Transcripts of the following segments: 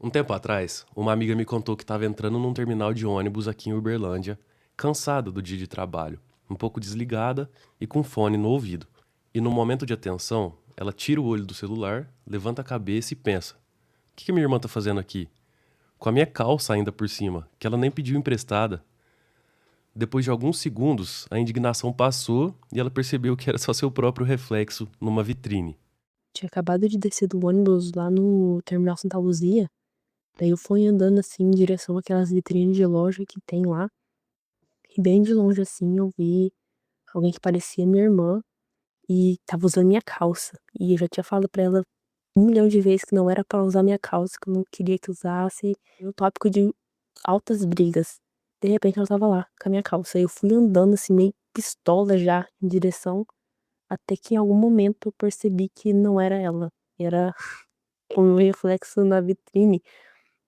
Um tempo atrás, uma amiga me contou que estava entrando num terminal de ônibus aqui em Uberlândia, cansada do dia de trabalho, um pouco desligada e com fone no ouvido. E no momento de atenção, ela tira o olho do celular, levanta a cabeça e pensa: o que minha irmã tá fazendo aqui? Com a minha calça ainda por cima, que ela nem pediu emprestada. Depois de alguns segundos, a indignação passou e ela percebeu que era só seu próprio reflexo numa vitrine. Tinha acabado de descer do ônibus lá no terminal Santa Luzia, daí eu fui andando, assim, em direção àquelas vitrines de loja que tem lá, e bem de longe, assim, eu vi alguém que parecia minha irmã e estava usando minha calça. E eu já tinha falado pra ela 1 milhão de vezes que não era pra usar minha calça, que eu não queria que usasse, e o tópico de altas brigas. De repente ela estava lá, com a minha calça, eu fui andando, assim, meio pistola já, em direção, até que em algum momento eu percebi que não era ela, era o meu reflexo na vitrine,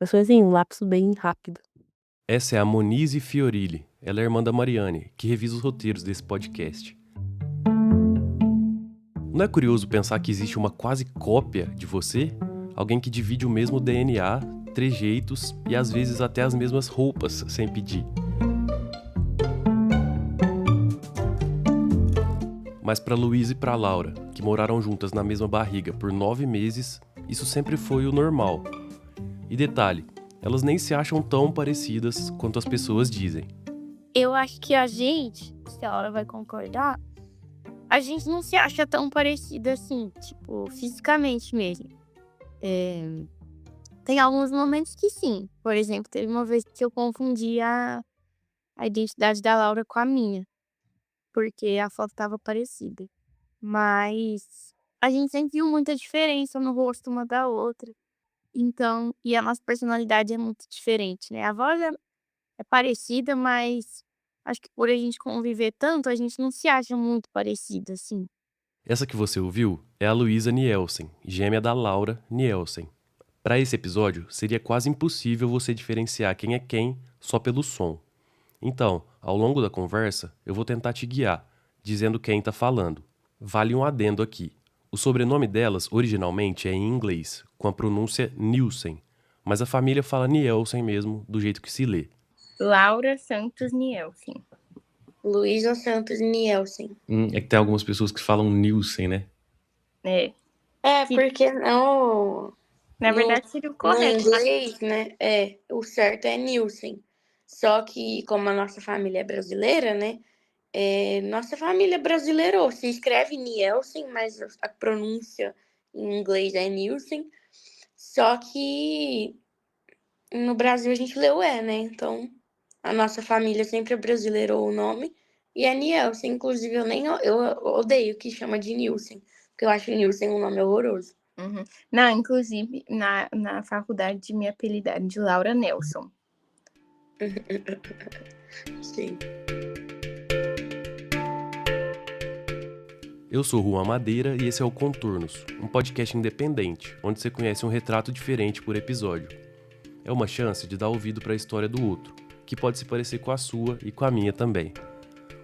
mas foi assim, um lapso bem rápido. Essa é a Monize Fiorilli. Ela é irmã da Mariane, que revisa os roteiros desse podcast. Não é curioso pensar que existe uma quase cópia de você? Alguém que divide o mesmo DNA, trejeitos e às vezes até as mesmas roupas sem pedir. Mas para Luísa e para Laura, que moraram juntas na mesma barriga por 9 meses, isso sempre foi o normal. E detalhe, elas nem se acham tão parecidas quanto as pessoas dizem. Eu acho que a gente, se a Laura vai concordar, a gente não se acha tão parecida assim, tipo, fisicamente mesmo. Tem alguns momentos que sim. Por exemplo, teve uma vez que eu confundi a identidade da Laura com a minha, porque a foto estava parecida. Mas a gente sempre viu muita diferença no rosto uma da outra. Então, e a nossa personalidade é muito diferente, né? A voz é parecida, mas acho que por a gente conviver tanto, a gente não se acha muito parecida, assim. Essa que você ouviu é a Luísa Nielsen, gêmea da Laura Nielsen. Para esse episódio, seria quase impossível você diferenciar quem é quem só pelo som. Então, ao longo da conversa, eu vou tentar te guiar, dizendo quem tá falando. Vale um adendo aqui. O sobrenome delas originalmente é em inglês, com a pronúncia Nielsen, mas a família fala Nielsen mesmo, do jeito que se lê. Laura Santos Nielsen. Luísa Santos Nielsen. É que tem algumas pessoas que falam Nielsen, né? É. Porque não. Na verdade, seria o No correto. inglês, né? O certo é Nielsen. Só que, como a nossa família é brasileira, né? Nossa família brasileirou. Se escreve Nielsen, mas a pronúncia em inglês é Nielsen. Só que no Brasil a gente leu né? Então, a nossa família sempre brasileirou o nome. E é Nielsen. Inclusive, eu odeio que chama de Nielsen. Porque eu acho Nielsen um nome horroroso. Uhum. Não, inclusive, na faculdade me apelidaram de Laura Nelson. Sim. Eu sou Juan Madeira e esse é o Contornos, um podcast independente, onde você conhece um retrato diferente por episódio. É uma chance de dar ouvido para a história do outro, que pode se parecer com a sua e com a minha também.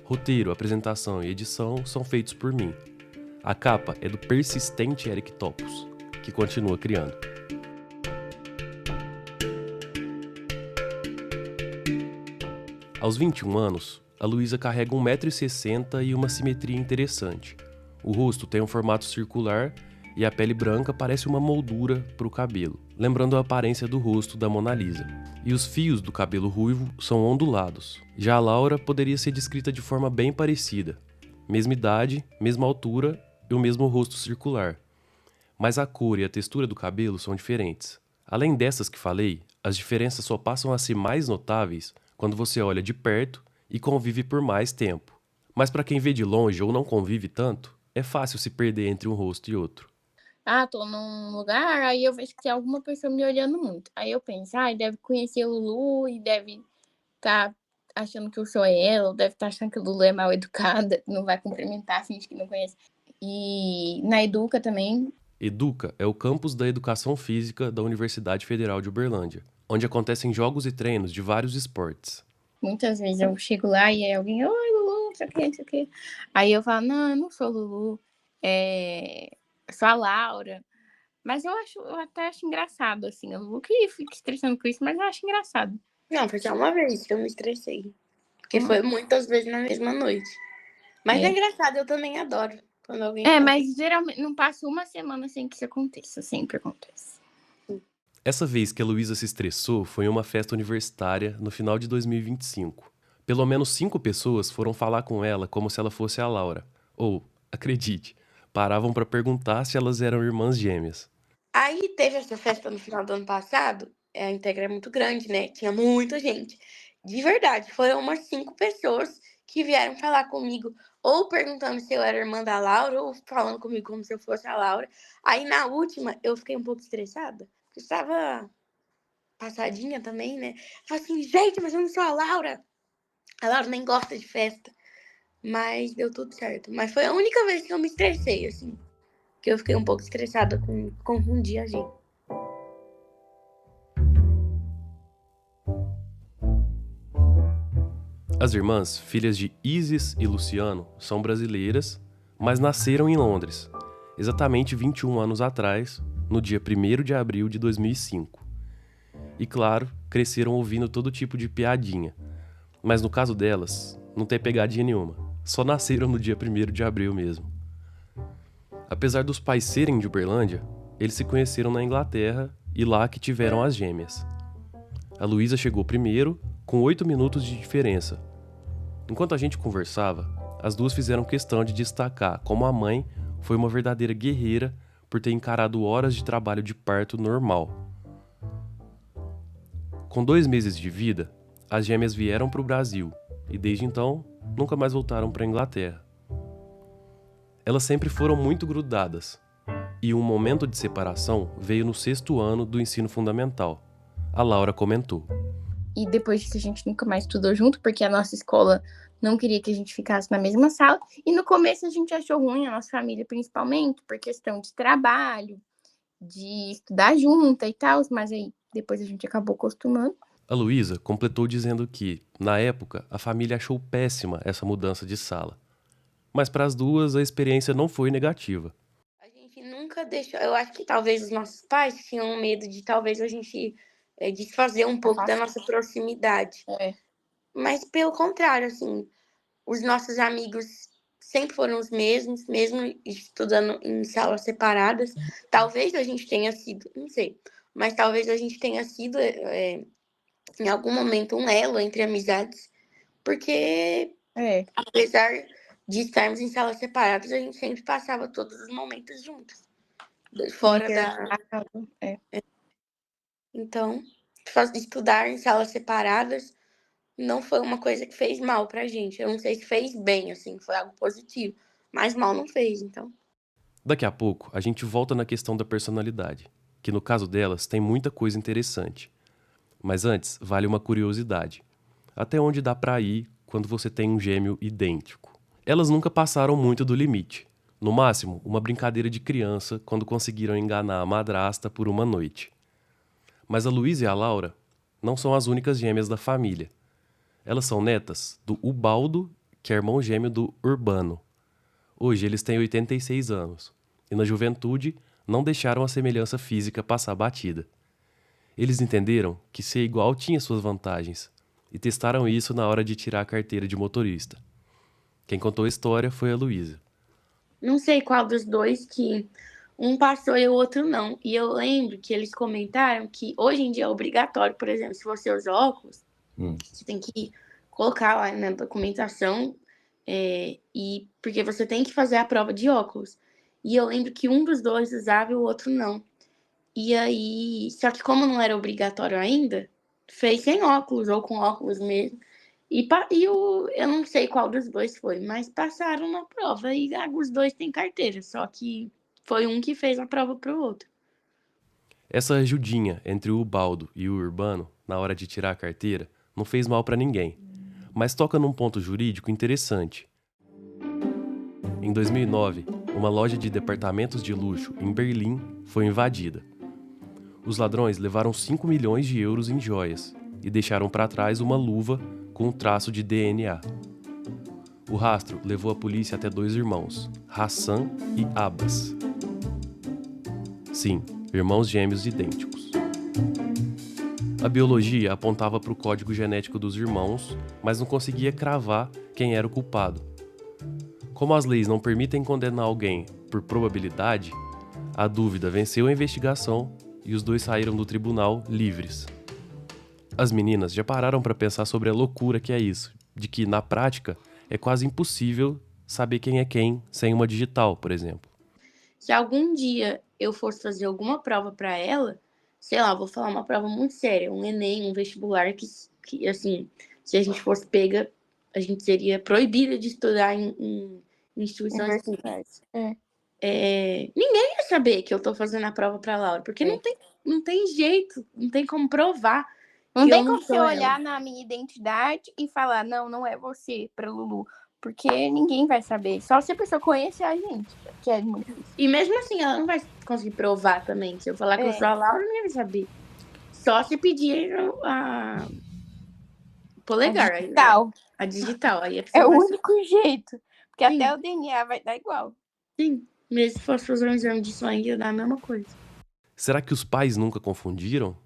Roteiro, apresentação e edição são feitos por mim. A capa é do persistente Eric Topos, que continua criando. Aos 21 anos, a Luísa carrega 1,60 m e uma simetria interessante. O rosto tem um formato circular e a pele branca parece uma moldura para o cabelo, lembrando a aparência do rosto da Mona Lisa. E os fios do cabelo ruivo são ondulados. Já a Laura poderia ser descrita de forma bem parecida. Mesma idade, mesma altura e o mesmo rosto circular. Mas a cor e a textura do cabelo são diferentes. Além dessas que falei, as diferenças só passam a ser mais notáveis quando você olha de perto e convive por mais tempo. Mas para quem vê de longe ou não convive tanto, é fácil se perder entre um rosto e outro. Tô num lugar, aí eu vejo que tem alguma pessoa me olhando muito. Aí eu penso, deve conhecer o Lulu e deve estar achando que eu sou ela, ou deve estar achando que o Lulu é mal educada, não vai cumprimentar, finge que não conhece. E na Educa também. Educa é o campus da Educação Física da Universidade Federal de Uberlândia, onde acontecem jogos e treinos de vários esportes. Muitas vezes eu chego lá e aí alguém, oi, Lulu, não sei o que. Aí eu falo, não, eu não sou Lulu, sou a Laura. Mas eu até acho engraçado, assim. Eu nunca fico estressando com isso, mas eu acho engraçado. Não, foi só uma vez que eu me estressei. Porque Hum. foi muitas vezes na mesma noite. Mas é É. engraçado, eu também adoro quando alguém É, conta. mas geralmente não passa uma semana sem que isso aconteça. Sempre acontece. Essa vez que a Luísa se estressou foi em uma festa universitária no final de 2025. Pelo menos 5 pessoas foram falar com ela como se ela fosse a Laura. Ou, acredite, paravam pra perguntar se elas eram irmãs gêmeas. Aí teve essa festa no final do ano passado. A Integra é muito grande, né? Tinha muita gente. De verdade, foram umas 5 pessoas que vieram falar comigo, ou perguntando se eu era irmã da Laura, ou falando comigo como se eu fosse a Laura. Aí na última, eu fiquei um pouco estressada, porque eu estava passadinha também, né? Falei assim, gente, mas eu não sou a Laura. A Laura nem gosta de festa. Mas deu tudo certo. Mas foi a única vez que eu me estressei, assim. Que eu fiquei um pouco estressada com confundir a gente. As irmãs, filhas de Isis e Luciano, são brasileiras, mas nasceram em Londres, exatamente 21 anos atrás, no dia 1º de abril de 2005. E claro, cresceram ouvindo todo tipo de piadinha. Mas no caso delas, não tem pegadinha nenhuma. Só nasceram no dia 1º de abril mesmo. Apesar dos pais serem de Uberlândia, eles se conheceram na Inglaterra e lá que tiveram as gêmeas. A Luísa chegou primeiro, com 8 minutos de diferença. Enquanto a gente conversava, as duas fizeram questão de destacar como a mãe foi uma verdadeira guerreira por ter encarado horas de trabalho de parto normal. Com 2 meses de vida, as gêmeas vieram para o Brasil e desde então nunca mais voltaram para a Inglaterra. Elas sempre foram muito grudadas e um momento de separação veio no 6º ano do ensino fundamental. A Laura comentou. E depois disso a gente nunca mais estudou junto, porque a nossa escola não queria que a gente ficasse na mesma sala. E no começo a gente achou ruim, a nossa família principalmente, por questão de trabalho, de estudar junta e tal, mas aí depois a gente acabou acostumando. A Luísa completou dizendo que, na época, a família achou péssima essa mudança de sala. Mas para as duas a experiência não foi negativa. A gente nunca deixou. Eu acho que talvez os nossos pais tinham medo de talvez a gente desfazer um pouco da nossa proximidade. É. Mas pelo contrário, assim, os nossos amigos sempre foram os mesmos, mesmo estudando em salas separadas. Talvez a gente tenha sido, não sei, mas talvez a gente tenha sido em algum momento um elo entre amizades, porque apesar de estarmos em salas separadas, a gente sempre passava todos os momentos juntos. Fora da... Então, estudar em salas separadas não foi uma coisa que fez mal pra gente. Eu não sei se fez bem, assim, foi algo positivo. Mas mal não fez, então. Daqui a pouco, a gente volta na questão da personalidade, que no caso delas tem muita coisa interessante. Mas antes, vale uma curiosidade. Até onde dá pra ir quando você tem um gêmeo idêntico? Elas nunca passaram muito do limite. No máximo, uma brincadeira de criança quando conseguiram enganar a madrasta por uma noite. Mas a Luísa e a Laura não são as únicas gêmeas da família. Elas são netas do Ubaldo, que é irmão gêmeo do Urbano. Hoje eles têm 86 anos, e na juventude não deixaram a semelhança física passar batida. Eles entenderam que ser igual tinha suas vantagens, e testaram isso na hora de tirar a carteira de motorista. Quem contou a história foi a Luísa. Não sei qual dos dois que um passou e o outro não. E eu lembro que eles comentaram que hoje em dia é obrigatório, por exemplo, se você usa óculos, você tem que colocar lá na documentação, e porque você tem que fazer a prova de óculos. E eu lembro que um dos dois usava e o outro não. E aí, só que como não era obrigatório ainda, fez sem óculos ou com óculos mesmo. Eu não sei qual dos dois foi, mas passaram na prova e os dois têm carteira, só que foi um que fez a prova pro outro. Essa ajudinha entre o Ubaldo e o Urbano, na hora de tirar a carteira, não fez mal pra ninguém, mas toca num ponto jurídico interessante. Em 2009, uma loja de departamentos de luxo em Berlim foi invadida. Os ladrões levaram 5 milhões de euros em joias e deixaram para trás uma luva com um traço de DNA. O rastro levou a polícia até 2 irmãos, Hassan e Abbas. Sim, irmãos gêmeos idênticos. A biologia apontava para o código genético dos irmãos, mas não conseguia cravar quem era o culpado. Como as leis não permitem condenar alguém por probabilidade, a dúvida venceu a investigação e os dois saíram do tribunal livres. As meninas já pararam para pensar sobre a loucura que é isso, de que, na prática, é quase impossível saber quem é quem sem uma digital, por exemplo. Se algum dia eu fosse fazer alguma prova para ela, sei lá, vou falar uma prova muito séria, um Enem, um vestibular, que assim, se a gente fosse pega, a gente seria proibida de estudar em instituições públicas. Ninguém ia saber que eu tô fazendo a prova pra Laura, porque não tem jeito, não tem como provar. Não que tem eu não como você sou olhar ela. na minha identidade e falar, não é você, pra Lulu. Porque ninguém vai saber. Só se a pessoa conhecer a gente, que é muito difícil. E mesmo assim, ela não vai conseguir provar também. Se eu falar que eu sou a Laura, ninguém vai saber. Só se pedir a polegar. A digital. Aí a É pessoa o vai único jeito. Porque Sim. até o DNA vai dar igual. Sim, mesmo se fosse fazer um exame de sangue, ia dar a mesma coisa. Será que os pais nunca confundiram?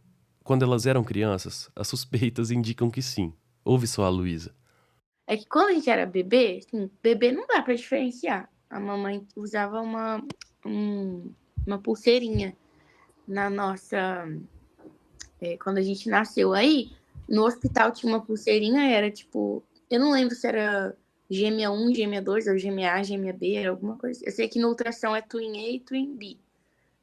Quando elas eram crianças, as suspeitas indicam que sim. Ouve só a Luísa. É que quando a gente era bebê, assim, bebê não dá pra diferenciar. A mamãe usava uma pulseirinha na nossa... quando a gente nasceu. Aí, no hospital tinha uma pulseirinha, era tipo... Eu não lembro se era gêmea 1, gêmea 2, ou gêmea A, gêmea B, era alguma coisa. Eu sei que no ultrassom é Twin A e Twin B.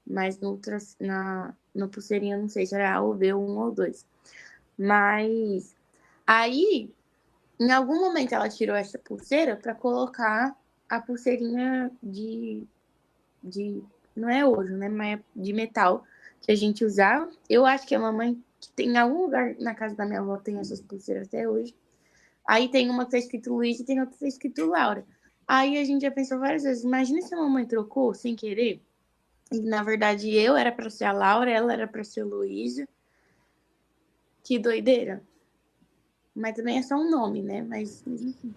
Mas na pulseirinha, não sei se era A ou B, 1 ou 2. Mas aí, em algum momento, ela tirou essa pulseira para colocar a pulseirinha de. Não é ouro, né? Mas é de metal que a gente usava. Eu acho que a mamãe, que tem em algum lugar na casa da minha avó, tem essas pulseiras até hoje. Aí tem uma que tá escrito Luiz e tem outra que tá escrito Laura. Aí a gente já pensou várias vezes, imagina se a mamãe trocou sem querer. E, na verdade, eu era pra ser a Laura, ela era pra ser a Luísa. Que doideira. Mas também é só um nome, né? Mas enfim.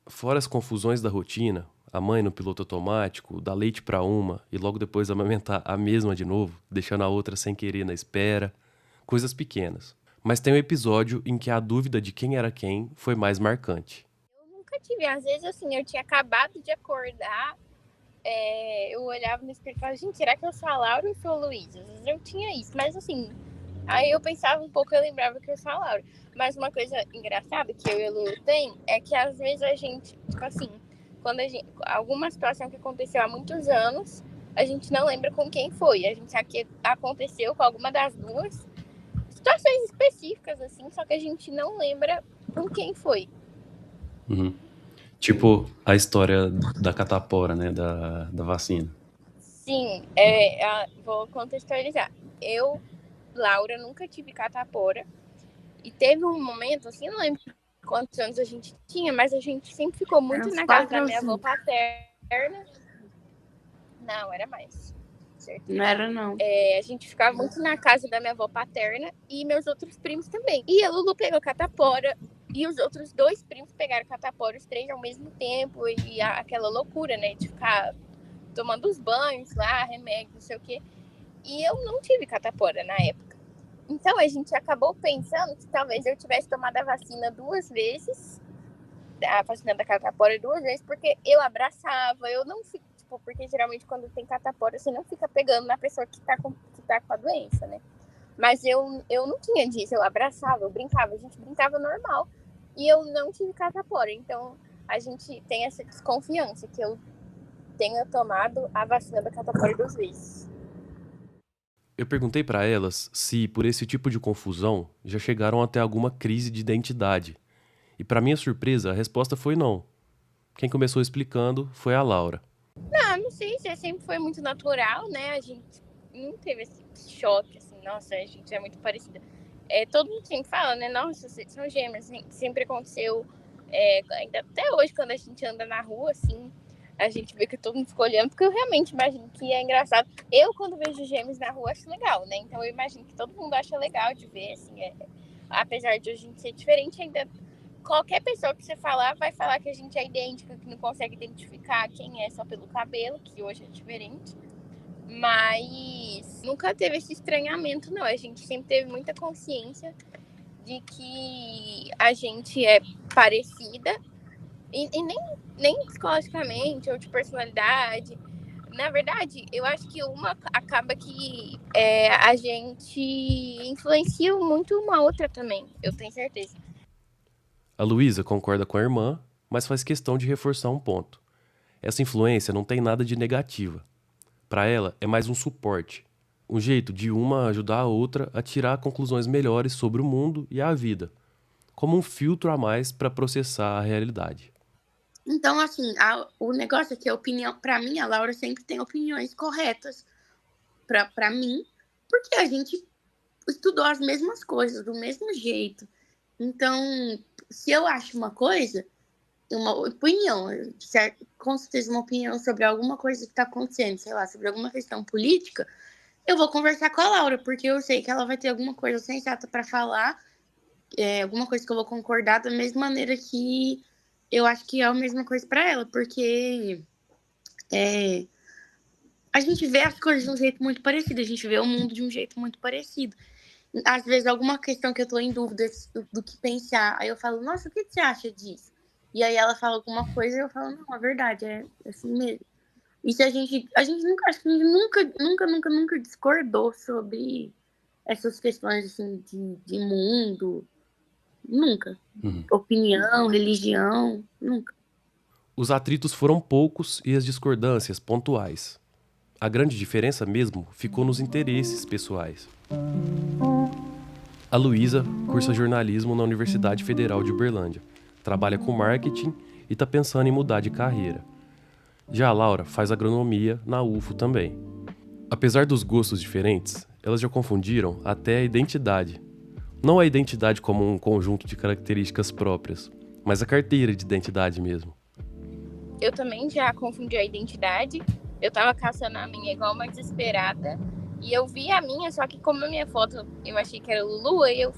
Fora as confusões da rotina, a mãe no piloto automático, dar leite para uma e logo depois amamentar a mesma de novo, deixando a outra sem querer na espera, coisas pequenas. Mas tem um episódio em que a dúvida de quem era quem foi mais marcante. Eu nunca tive. Às vezes, assim, eu tinha acabado de acordar, eu olhava no espelho e falava, gente, será que eu sou a Laura ou eu sou a Luísa? Às vezes eu tinha isso, mas assim, aí eu pensava um pouco, eu lembrava que eu sou a Laura. Mas uma coisa engraçada que eu e a Lulu tem é que às vezes a gente, tipo assim, quando alguma situação que aconteceu há muitos anos, a gente não lembra com quem foi. A gente sabe que aconteceu com alguma das duas situações específicas, assim, só que a gente não lembra com quem foi. Tipo a história da catapora, né? Da vacina. Sim, vou contextualizar. Eu, Laura, nunca tive catapora. E teve um momento, assim, não lembro quantos anos a gente tinha, mas a gente sempre ficou muito na casa da minha avó paterna. Não, era mais. Certo? Não era, não. A gente ficava muito na casa da minha avó paterna e meus outros primos também. E a Lulu pegou catapora e os outros dois primos pegaram catapora, os três ao mesmo tempo. E aquela loucura, né, de ficar tomando os banhos lá, remédio, não sei o quê. E eu não tive catapora na época. Então a gente acabou pensando que talvez eu tivesse tomado a vacina 2 vezes, a vacina da catapora 2 vezes, porque eu abraçava, eu não fico, tipo, porque geralmente quando tem catapora você não fica pegando na pessoa que tá com a doença, né? Mas eu não tinha disso, eu abraçava, eu brincava, a gente brincava normal e eu não tive catapora. Então a gente tem essa desconfiança que eu tenha tomado a vacina da catapora 2 vezes. Eu perguntei para elas se, por esse tipo de confusão, já chegaram até alguma crise de identidade. E para minha surpresa, a resposta foi não. Quem começou explicando foi a Laura. Não sei, se sempre foi muito natural, né? A gente não teve esse choque, assim, nossa, a gente é muito parecida. Todo mundo sempre fala, né? Nossa, vocês são gêmeas, sempre aconteceu. Ainda até hoje, quando a gente anda na rua, assim, a gente vê que todo mundo fica olhando, porque eu realmente imagino que é engraçado. Eu, quando vejo gêmeos na rua, acho legal, né? Então eu imagino que todo mundo acha legal de ver, assim, apesar de a gente ser diferente, ainda qualquer pessoa que você falar vai falar que a gente é idêntica, que não consegue identificar quem é só pelo cabelo, que hoje é diferente. Mas nunca teve esse estranhamento, não. A gente sempre teve muita consciência de que a gente é parecida, e nem psicologicamente ou de personalidade. Na verdade, eu acho que uma acaba que a gente influencia muito uma outra também, eu tenho certeza. A Luísa concorda com a irmã, mas faz questão de reforçar um ponto. Essa influência não tem nada de negativa. Para ela, é mais um suporte, um jeito de uma ajudar a outra a tirar conclusões melhores sobre o mundo e a vida, como um filtro a mais para processar a realidade. Então, assim, o negócio é que a opinião, pra mim, a Laura sempre tem opiniões corretas pra mim, porque a gente estudou as mesmas coisas, do mesmo jeito. Então, se eu acho uma coisa, uma opinião, com certeza uma opinião sobre alguma coisa que tá acontecendo, sei lá, sobre alguma questão política, eu vou conversar com a Laura, porque eu sei que ela vai ter alguma coisa sensata pra falar, alguma coisa que eu vou concordar da mesma maneira que eu acho que é a mesma coisa pra ela, porque a gente vê as coisas de um jeito muito parecido, a gente vê o mundo de um jeito muito parecido. Às vezes, alguma questão que eu tô em dúvida do que pensar, aí eu falo, nossa, o que você acha disso? E aí ela fala alguma coisa e eu falo, não, é verdade, é assim mesmo. E se a gente nunca, acho que a gente nunca discordou sobre essas questões, assim, de mundo, nunca. Opinião, religião, nunca. Os atritos foram poucos e as discordâncias pontuais. A grande diferença mesmo ficou nos interesses pessoais. A Luísa cursa jornalismo na Universidade Federal de Uberlândia, trabalha com marketing e está pensando em mudar de carreira. Já a Laura faz agronomia na UFO também. Apesar dos gostos diferentes, elas já confundiram até a identidade. Não a identidade como um conjunto de características próprias, mas a carteira de identidade mesmo. Eu também já confundi a identidade. Eu tava caçando a minha igual uma desesperada. E eu vi a minha, só que como a minha foto eu achei que era Lulu, aí eu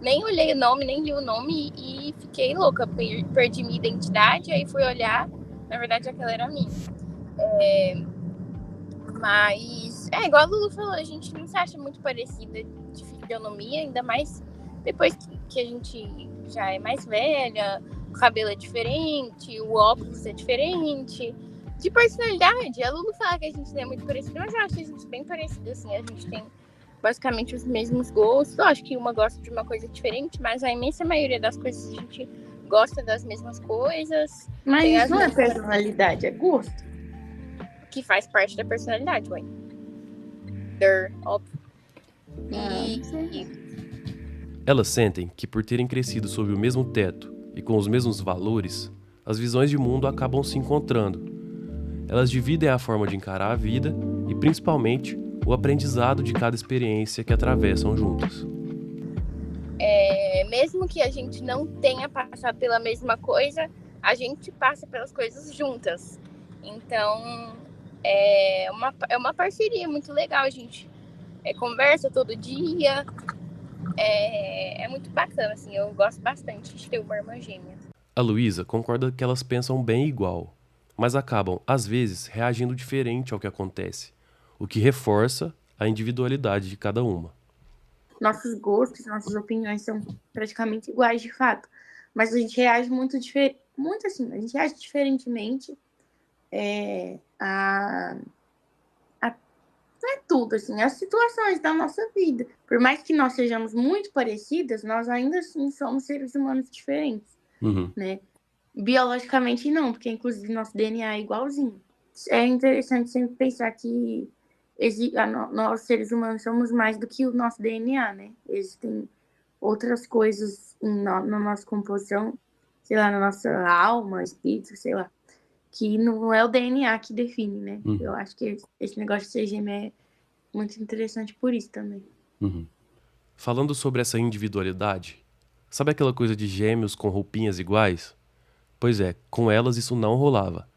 nem olhei o nome, nem li o nome e fiquei louca. Perdi minha identidade, aí fui olhar. Na verdade, aquela era minha. Mas, igual a Lulu falou, a gente não se acha muito parecida de fisionomia, ainda mais depois que a gente já é mais velha, o cabelo é diferente, o óculos é diferente. De personalidade, a Lulu fala que a gente não é muito parecida, mas eu acho a gente bem parecida, assim, a gente tem basicamente os mesmos gostos. Eu acho que uma gosta de uma coisa diferente, mas a imensa maioria das coisas a gente gosta das mesmas coisas. Mas isso não é personalidade, é gosto. Que faz parte da personalidade, ué. Óbvio. Elas sentem que por terem crescido sob o mesmo teto e com os mesmos valores, as visões de mundo acabam se encontrando. Elas dividem a forma de encarar a vida e, principalmente, o aprendizado de cada experiência que atravessam juntas. Mesmo que a gente não tenha passado pela mesma coisa, a gente passa pelas coisas juntas. Então, é uma parceria muito legal, a gente conversa todo dia. É muito bacana, assim, eu gosto bastante de ter uma irmã gêmea. A Luísa concorda que elas pensam bem igual, mas acabam, às vezes, reagindo diferente ao que acontece, o que reforça a individualidade de cada uma. Nossos gostos, nossas opiniões são praticamente iguais, de fato, mas a gente reage muito assim, a gente reage diferentemente não é tudo, assim, as situações da nossa vida. Por mais que nós sejamos muito parecidas, nós ainda assim somos seres humanos diferentes, né? Biologicamente não, porque inclusive nosso DNA é igualzinho. É interessante sempre pensar que nós seres humanos somos mais do que o nosso DNA, né? Existem outras coisas na nossa composição, sei lá, na nossa alma, espírito, sei lá, que não é o DNA que define, né? Eu acho que esse negócio de ser gêmeo é muito interessante por isso também. Falando sobre essa individualidade, sabe aquela coisa de gêmeos com roupinhas iguais? Pois é, com elas isso não rolava.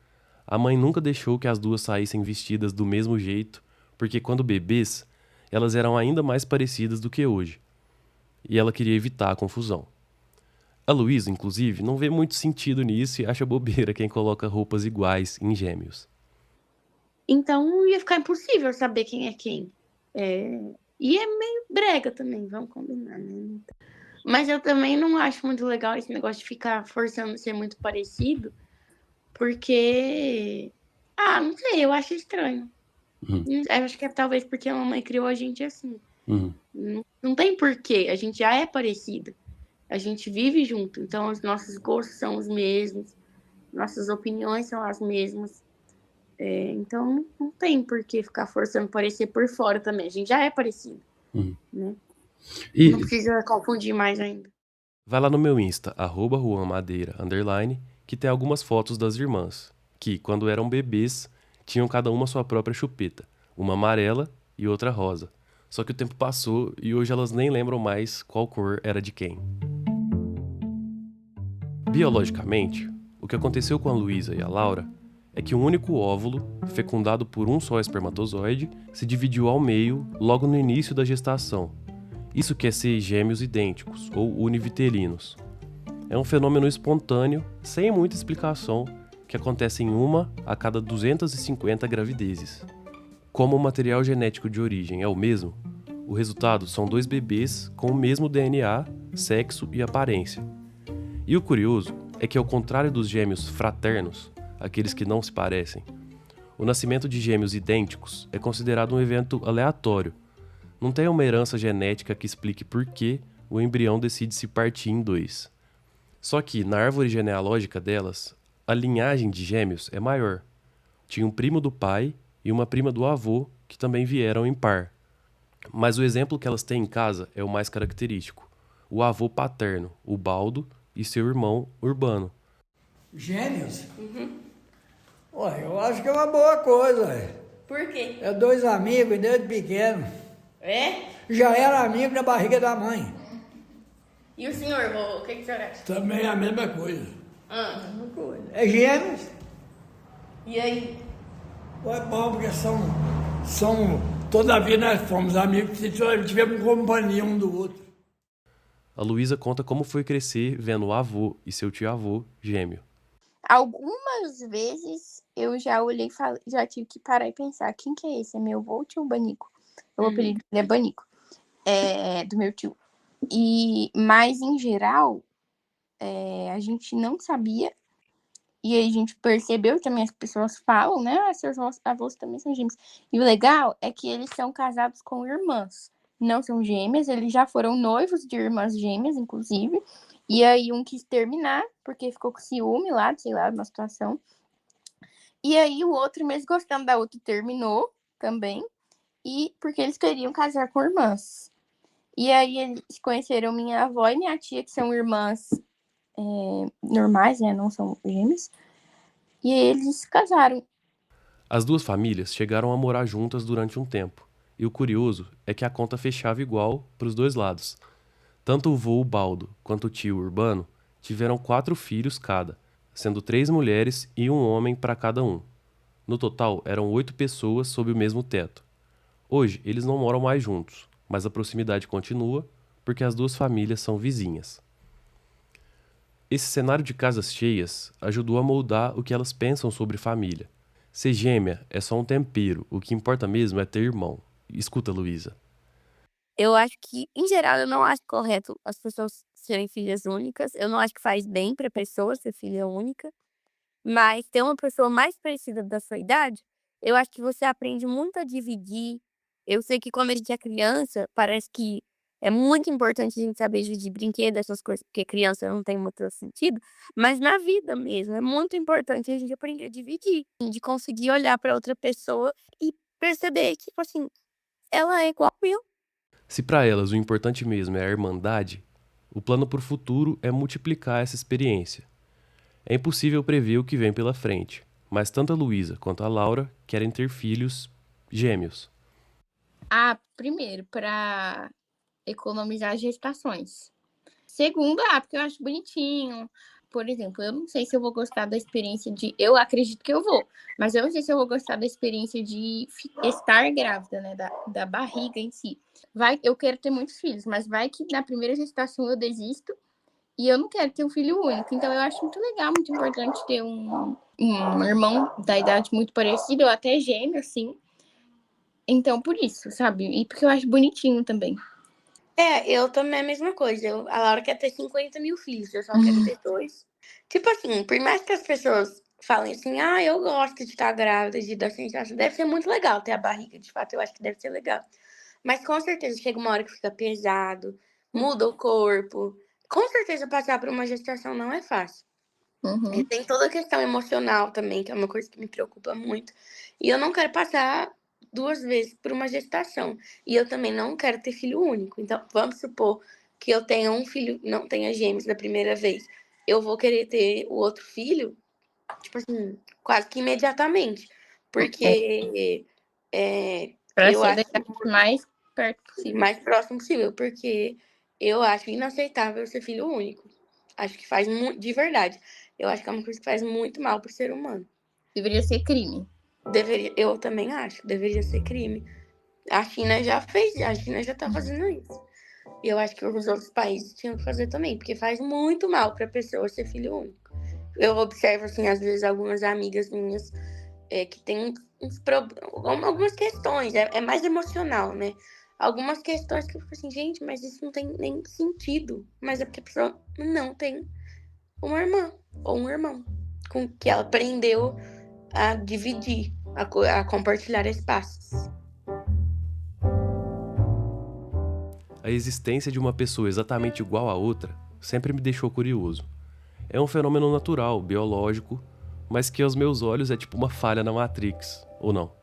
A mãe nunca deixou que as duas saíssem vestidas do mesmo jeito, porque quando bebês, elas eram ainda mais parecidas do que hoje. E ela queria evitar a confusão. A Luísa, inclusive, não vê muito sentido nisso e acha bobeira quem coloca roupas iguais em gêmeos. Então ia ficar impossível saber quem é quem. E é meio brega também, vamos combinar, né? Mas eu também não acho muito legal esse negócio de ficar forçando ser muito parecido, porque... não sei, eu acho estranho. Eu acho que é talvez porque a mamãe criou a gente assim. Não tem porquê, a gente já é parecido. A gente vive junto, então os nossos gostos são os mesmos, nossas opiniões são as mesmas. Então não tem por que ficar forçando parecer por fora também. A gente já é parecido, né? E Não precisa confundir mais ainda. vai lá no meu Insta, @juanmadeira_, que tem algumas fotos das irmãs, que, quando eram bebês, tinham cada uma sua própria chupeta, uma amarela e outra rosa. Só que o tempo passou e hoje elas nem lembram mais qual cor era de quem. Biologicamente, o que aconteceu com a Luísa e a Laura é que um único óvulo, fecundado por um só espermatozoide, se dividiu ao meio logo no início da gestação. Isso quer ser gêmeos idênticos, ou univitelinos. É um fenômeno espontâneo, sem muita explicação, que acontece em uma a cada 250 gravidezes. Como o material genético de origem é o mesmo, o resultado são 2 bebês com o mesmo DNA, sexo e aparência. E o curioso é que, ao contrário dos gêmeos fraternos, aqueles que não se parecem, o nascimento de gêmeos idênticos é considerado um evento aleatório. Não tem uma herança genética que explique por que o embrião decide se partir em 2. Só que, na árvore genealógica delas, a linhagem de gêmeos é maior. Tinha um primo do pai e uma prima do avô que também vieram em par. Mas o exemplo que elas têm em casa é o mais característico. O avô paterno, o Baldo, e seu irmão Urbano. Gêmeos? Ué, eu acho que é uma boa coisa, ué. Por quê? É 2 amigos desde pequeno. Já era amigo da barriga da mãe. E o senhor, o que o senhor acha? Também é a mesma coisa. Mesma coisa. É gêmeos? E aí? É bom, porque toda a vida nós fomos amigos, se tivemos companhia um do outro. A Luísa conta como foi crescer vendo o avô e seu tio-avô gêmeo. Algumas vezes eu já olhei e já tive que parar e pensar, quem que é esse? É meu avô ou tio Banico? O apelido dele é Banico, do meu tio. Mas, em geral, a gente não sabia. E aí a gente percebeu, também as pessoas falam, né? Seus avós também são gêmeos. E o legal é que eles são casados com irmãs. Não são gêmeas, eles já foram noivos de irmãs gêmeas, inclusive. E aí um quis terminar, porque ficou com ciúme lá, sei lá, uma situação. E aí o outro, mesmo gostando da outra, terminou também. E porque eles queriam casar com irmãs. E aí eles conheceram minha avó e minha tia, que são irmãs normais, né? Não são gêmeas. E eles casaram. As duas famílias chegaram a morar juntas durante um tempo. E o curioso é que a conta fechava igual para os dois lados. Tanto o vô Baldo quanto o tio Urbano tiveram 4 filhos cada, sendo 3 mulheres e um homem para cada um. No total, eram 8 pessoas sob o mesmo teto. Hoje, eles não moram mais juntos, mas a proximidade continua porque as duas famílias são vizinhas. Esse cenário de casas cheias ajudou a moldar o que elas pensam sobre família. Ser gêmea é só um tempero, o que importa mesmo é ter irmão. Escuta, Luísa. Eu acho que, em geral, eu não acho correto as pessoas serem filhas únicas. Eu não acho que faz bem pra pessoa ser filha única. Mas ter uma pessoa mais parecida da sua idade, eu acho que você aprende muito a dividir. Eu sei que quando a gente é criança, parece que é muito importante a gente saber dividir brinquedos, essas coisas, porque criança não tem muito sentido. Mas na vida mesmo, é muito importante a gente aprender a dividir. De conseguir olhar pra outra pessoa e perceber que, tipo assim, ela é igual eu. Se para elas o importante mesmo é a irmandade, o plano para o futuro é multiplicar essa experiência. É impossível prever o que vem pela frente, mas tanto a Luísa quanto a Laura querem ter filhos gêmeos. Primeiro, para economizar as gestações. Segundo, porque eu acho bonitinho. Por exemplo, eu não sei se eu vou gostar da experiência de... Eu acredito que eu vou, mas eu não sei se eu vou gostar da experiência de estar grávida, né? Da barriga em si. Eu quero ter muitos filhos, mas vai que na primeira gestação eu desisto E eu não quero ter um filho único. Então eu acho muito legal, muito importante ter um irmão da idade muito parecida, ou até gêmeo, assim. Então, por isso, sabe? E porque eu acho bonitinho também. Eu também é a mesma coisa. A Laura quer ter 50 mil filhos, eu só quero ter 2. Tipo assim, por mais que as pessoas falem assim, eu gosto de estar grávida, de dar sensação, deve ser muito legal ter a barriga, de fato, eu acho que deve ser legal. Mas com certeza chega uma hora que fica pesado, muda o corpo. Com certeza passar por uma gestação não é fácil. E tem toda a questão emocional também, que é uma coisa que me preocupa muito. E eu não quero passar 2 vezes por uma gestação. E eu também não quero ter filho único. Então, vamos supor que eu tenha um filho, não tenha gêmeos da primeira vez. Eu vou querer ter o outro filho, tipo assim, quase que imediatamente. Porque Pra eu ser da acho idade mais perto possível. mais próximo possível. Porque eu acho inaceitável ser filho único. Acho que faz muito, de verdade. Eu acho que é uma coisa que faz muito mal pro ser humano. Deveria ser crime. Eu também acho, deveria ser crime. A China já fez, a China já tá fazendo isso. E eu acho que os outros países tinham que fazer também, porque faz muito mal pra pessoa ser filho único. Eu observo, assim, às vezes, algumas amigas minhas que têm algumas questões, é mais emocional, né? Algumas questões que eu fico assim, gente, mas isso não tem nem sentido. Mas é porque a pessoa não tem uma irmã ou um irmão com que ela aprendeu a dividir, a compartilhar espaços. A existência de uma pessoa exatamente igual à outra sempre me deixou curioso. É um fenômeno natural, biológico, mas que aos meus olhos é tipo uma falha na Matrix, ou não?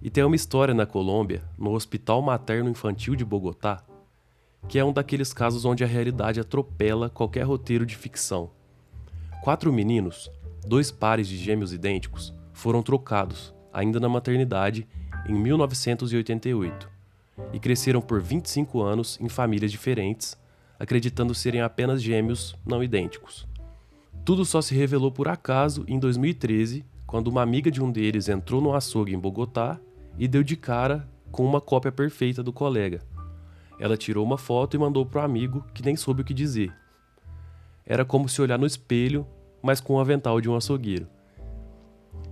E tem uma história na Colômbia, no Hospital Materno Infantil de Bogotá, que é um daqueles casos onde a realidade atropela qualquer roteiro de ficção. 4 meninos, 2 pares de gêmeos idênticos, foram trocados, ainda na maternidade, em 1988, e cresceram por 25 anos em famílias diferentes, acreditando serem apenas gêmeos não idênticos. Tudo só se revelou por acaso em 2013, quando uma amiga de um deles entrou no açougue em Bogotá e deu de cara com uma cópia perfeita do colega. Ela tirou uma foto e mandou pro amigo, que nem soube o que dizer. Era como se olhar no espelho, mas com o avental de um açougueiro.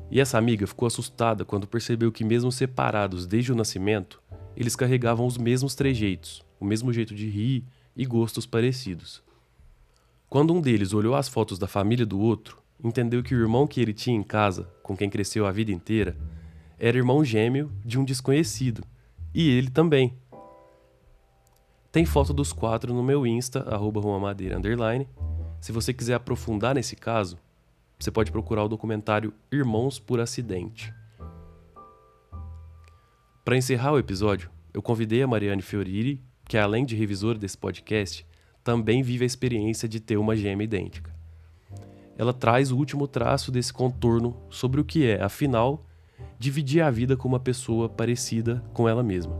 E essa amiga ficou assustada quando percebeu que, mesmo separados desde o nascimento, eles carregavam os mesmos trejeitos, o mesmo jeito de rir e gostos parecidos. Quando um deles olhou as fotos da família do outro, entendeu que o irmão que ele tinha em casa, com quem cresceu a vida inteira, era irmão gêmeo de um desconhecido, e ele também. Tem foto dos 4 no meu Insta, @ruamadeira_. Se você quiser aprofundar nesse caso, você pode procurar o documentário Irmãos por Acidente. Para encerrar o episódio, eu convidei a Mariane Fioriri, que além de revisora desse podcast, também vive a experiência de ter uma gêmea idêntica. Ela traz o último traço desse contorno sobre o que é, afinal, dividir a vida com uma pessoa parecida com ela mesma.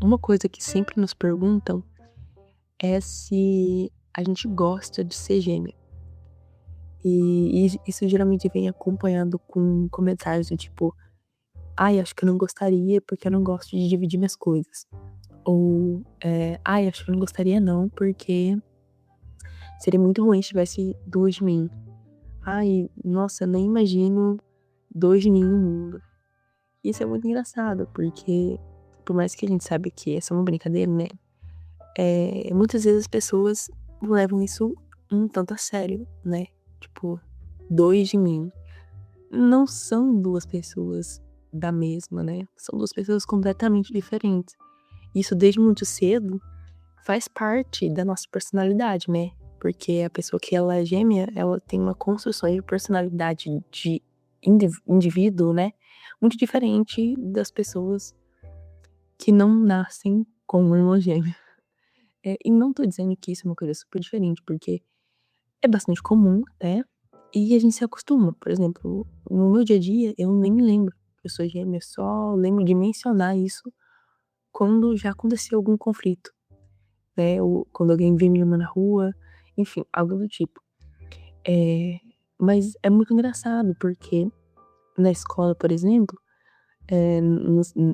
Uma coisa que sempre nos perguntam é se a gente gosta de ser gêmea. E isso geralmente vem acompanhado com comentários do tipo: "Ai, acho que eu não gostaria porque eu não gosto de dividir minhas coisas". Ou, "Ai, acho que eu não gostaria não, porque seria muito ruim se tivesse 2 de mim. Ai, nossa, eu nem imagino 2 de mim no mundo". Isso é muito engraçado, porque por mais que a gente saiba que é só uma brincadeira, né, muitas vezes as pessoas levam isso um tanto a sério, né. Tipo, 2 de mim. Não são 2 pessoas da mesma, né, são 2 pessoas completamente diferentes. Isso desde muito cedo faz parte da nossa personalidade, né, porque a pessoa que ela é gêmea, ela tem uma construção de personalidade de indivíduo, né, muito diferente das pessoas que não nascem com um irmão gêmeo. E não tô dizendo que isso é uma coisa super diferente, porque é bastante comum, né, e a gente se acostuma. Por exemplo, no meu dia a dia, eu nem me lembro que eu sou gêmea, eu só lembro de mencionar isso quando já aconteceu algum conflito, né, ou quando alguém vê minha irmã na rua, enfim, algo do tipo. Mas é muito engraçado, porque na escola, por exemplo,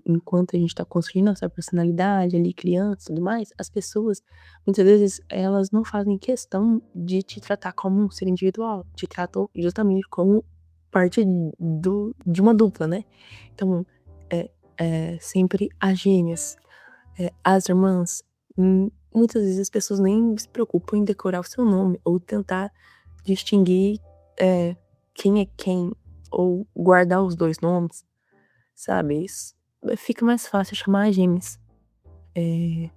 enquanto a gente tá construindo nossa personalidade ali, criança e tudo mais, as pessoas, muitas vezes, elas não fazem questão de te tratar como um ser individual, te tratam justamente como parte de uma dupla, né? Então, sempre as gêmeas, as irmãs, muitas vezes as pessoas nem se preocupam em decorar o seu nome ou tentar distinguir quem é quem ou guardar os dois nomes, sabe? Isso fica mais fácil chamar as gêmeas. E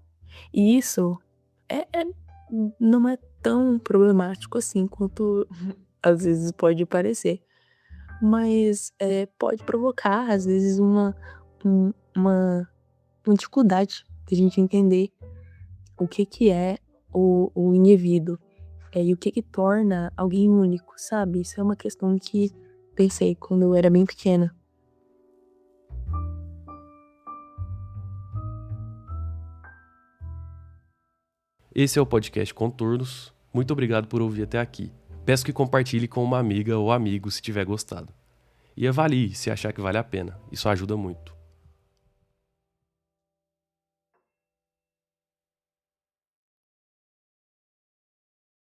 isso não é tão problemático assim quanto às vezes pode parecer. Mas pode provocar, às vezes, uma dificuldade de a gente entender o que é o indivíduo, e o que torna alguém único, sabe? Isso é uma questão que pensei quando eu era bem pequena. Esse é o podcast Contornos. Muito obrigado por ouvir até aqui. Peço que compartilhe com uma amiga ou amigo se tiver gostado. E avalie se achar que vale a pena. Isso ajuda muito.